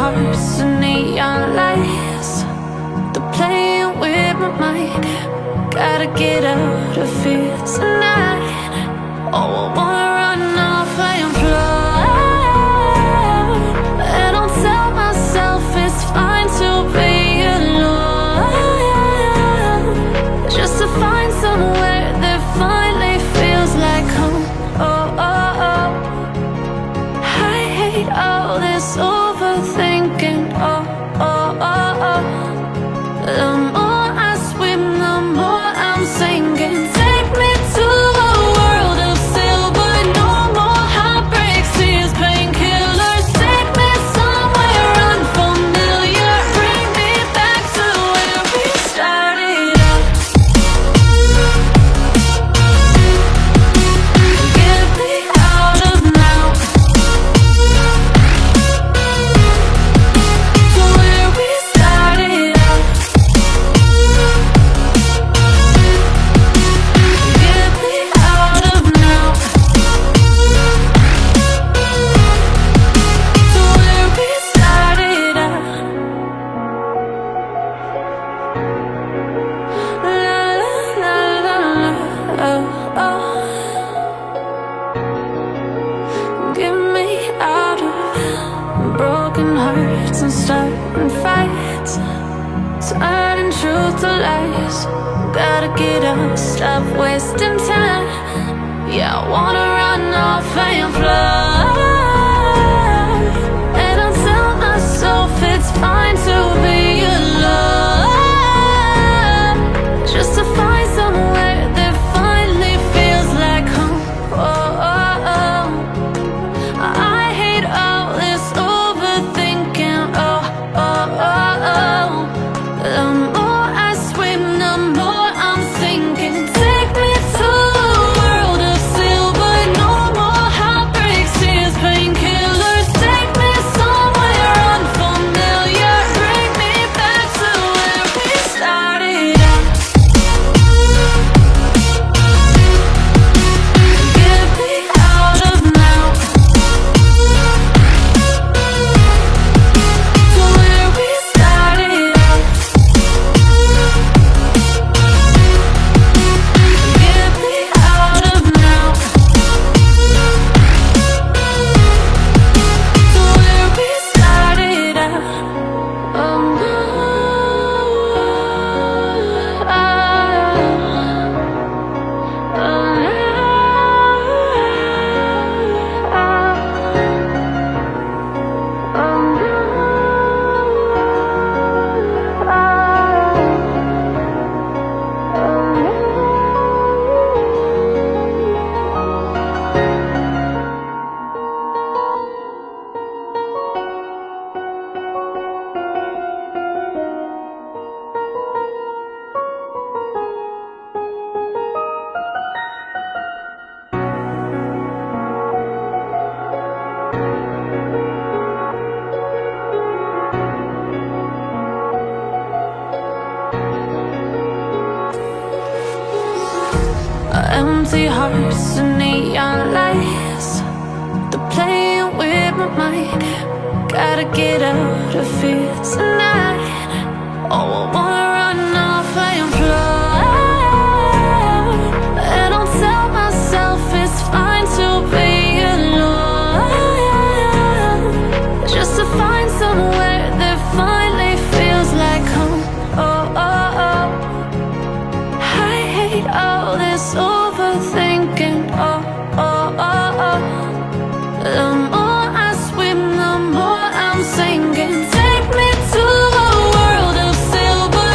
hearts and neon lights. They're playing with my mind. Gotta get out of here tonight. Oh, I wanna run off and fly. And I'll tell myself it's fine to be alone, just to find somewhere that finally feels like home. Oh, oh, oh. I hate all this overthinking. Oh, oh, oh, oh. The more I swim, the more I'm sinking. Take me to a world of silver. No more heartbreaks, tears, painkillers. Take me somewhere unfamiliar. Bring me back to where we started out. Get me out of now, to where we started out. Get me out of now, to where we started out. La la la la, oh, oh. Get me out of broken hearts and starting fights, turning truth to lies. Gotta get up, stop wasting time. Yeah, I wanna run off and fly. And I'll tell myself it's fine to be alone, just to find somewhere that finally feels like home. Oh, oh, oh. I hate all this overthinking. Oh, oh, oh, oh. The more I swim, the more I'm sinking. Take me to a world of silver. No more heartbreaks, tears, painkillers. Take me somewhere unfamiliar. Bring me back to where we started out. Get me out of now, to where we started out. Get me out of now, to where we started out. Oh no, empty hearts and neon lights. They're playing with my mind. Gotta get out of here tonight. Oh, I wanna run off and fly. And I'll tell myself it's fine to be alone, just to find somewhere that finally feels like home. Oh, oh, oh. I hate all this overthinking. Oh, oh, oh, oh. The more I swim, the more I'm sinking. Take me to a world of silver.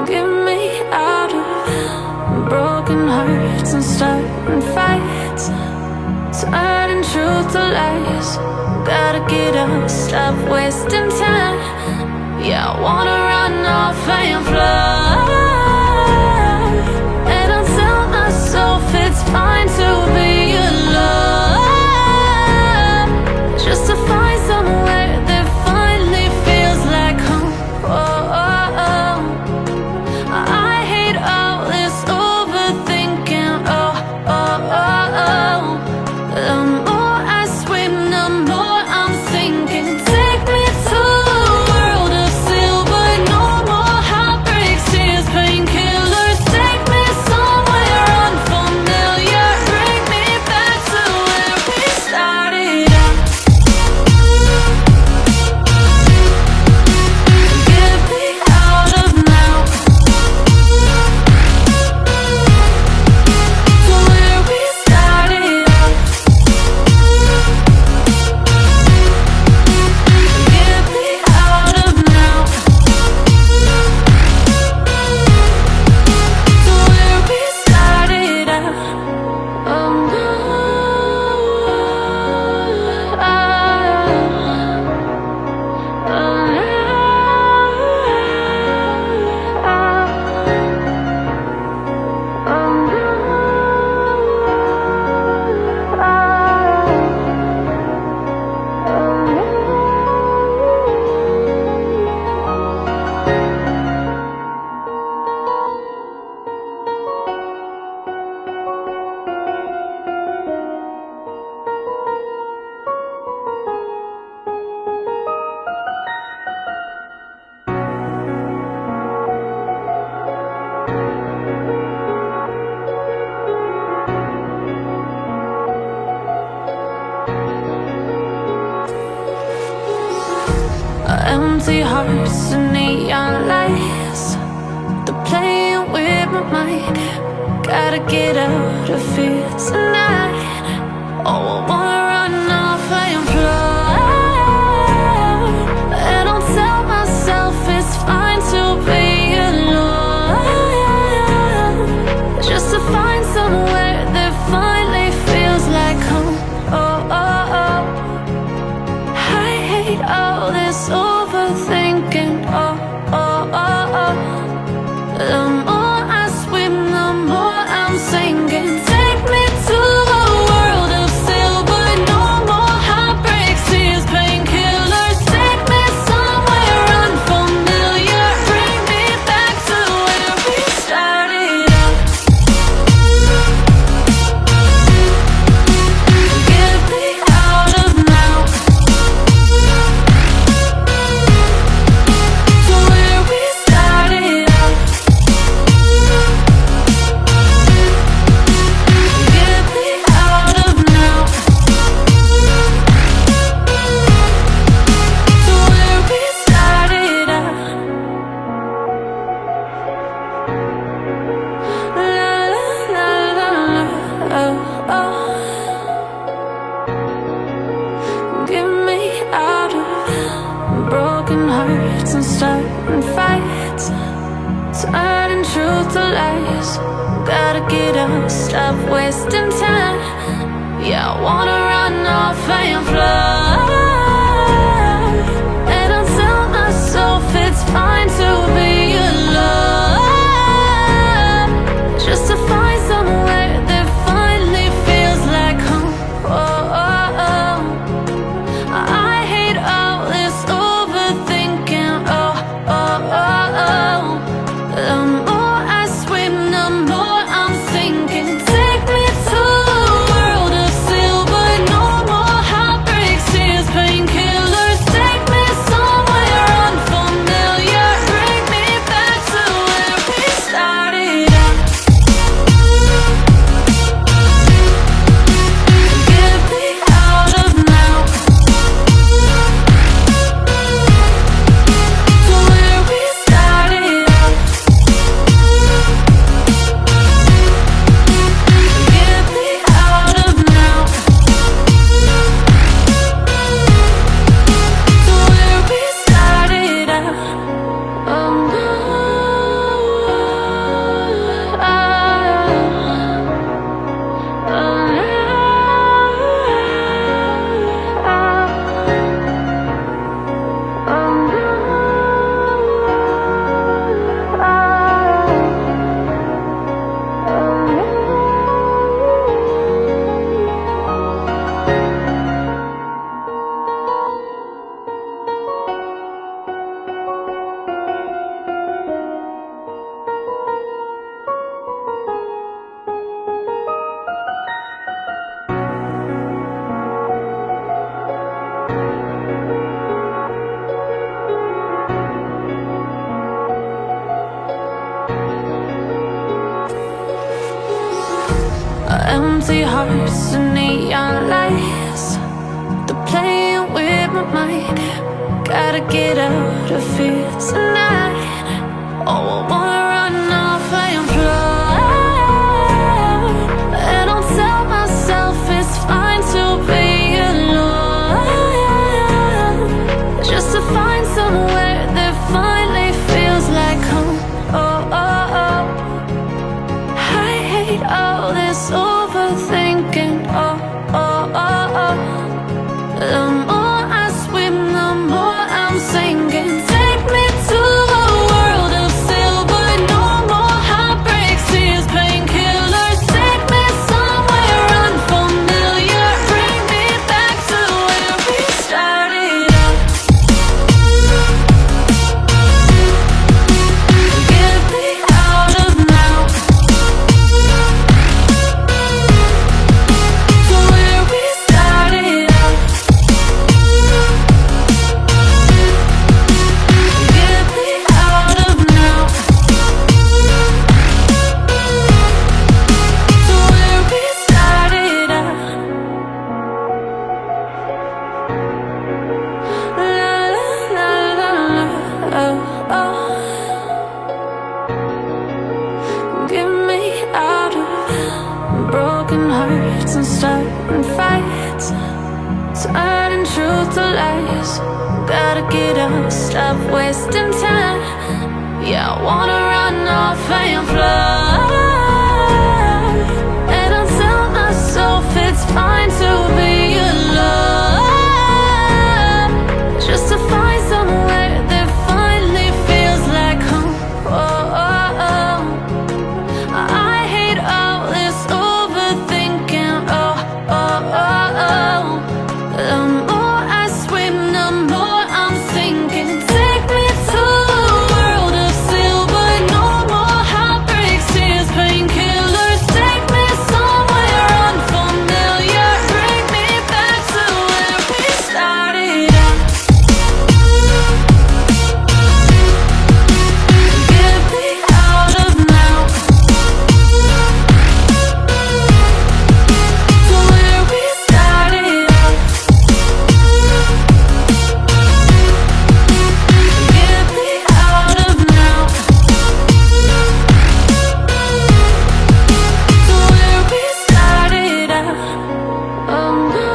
Get me out of broken hearts and starting fights, turning truth to lies. Gotta get up, stop wasting time. Yeah, I wanna run off and fly. And I'll tell myself it's fine to be alone, just to find somewhere that finally feels like home. Oh, oh, oh. I hate all this overthinking. Oh, oh, oh, oh. The more I swim, the more I'm sinking. Take me to a world of silver, no more heartbreaks, tears, painkillers. Take me somewhere unfamiliar, bring me back to where we started out. Get me out of now, to where we started out. Get me out of now, to where we started out. Empty hearts and neon lights, they're playing with my mind. Gotta get out of here tonight. Oh, I wanna run off and fly. And I'll tell myself it's fine to be alone, just to find somewhere that finally feels like home. Oh, oh, oh. I hate all this overthinking. Oh, oh, oh, oh. The more I swim, the more I'm sinking. Take me to a world of silver, no more heartbreaks, tears, painkillers. Take me somewhere unfamiliar, bring me back to where we started out. Get me out of now, to where we started out. Get me out of now, to where we started out. La la la la la, oh, oh. Get me out of broken hearts and starting fights, turning truth to lies. Gotta get up, stop wasting time. Yeah, I wanna run off and fly. And I'll tell myself it's fine to be alone, just to find somewhere that finally feels like home. Oh, oh, oh. I hate all this overthinking. Oh, oh, oh, oh. The more I swim, the more I'm sinking. Take me to a world of silver, no more heartbreaks, tears, Empty hearts and neon lights, they're playing with my mind. Gotta get out of here tonight. Oh, I wanna run off and fly, and I'll tell myself it's fine to be alone, just to find somewhere that finally feels like home. Oh, oh, oh. I hate all this overthinking. Oh, oh, oh, oh. The more I swim, the more I'm sinking. Take me to a world of silver, no more heartbreaks, tears, painkillers. Take me somewhere unfamiliar, bring me back to where we started out. Get me out of now, to where we started out. Get me out of now, to where we started out. La la la la la, oh, oh. Get me out of broken hearts and starting fights, turning truth to lies. Gotta get up, stop wasting time. Yeah, I wanna run off and fly, and I'll tell myself it's fine to be alone, just to find somewhere that finally feels like home. Oh, oh, oh. I hate all this overthinking. Oh, oh, oh, oh. The more I swim, the more I'm sinking. Take me to a world of silver, no more heartbreaks, tears, painkillers. Take me somewhere unfamiliar, bring me back to where we started out. Get me out of now, to where we started out. Get me out of now, to where we started out. Oh no,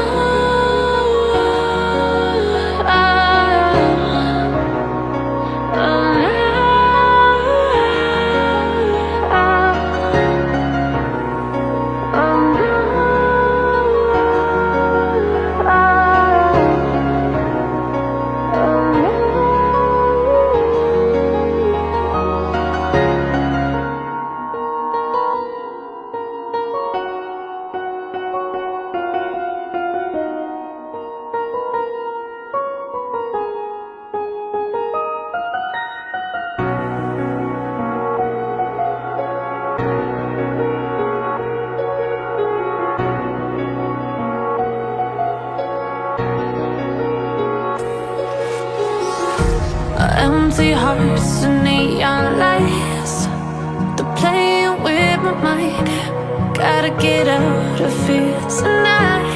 empty hearts and neon lights, they're playing with my mind. Gotta get out of here tonight.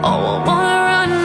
Oh, I wanna run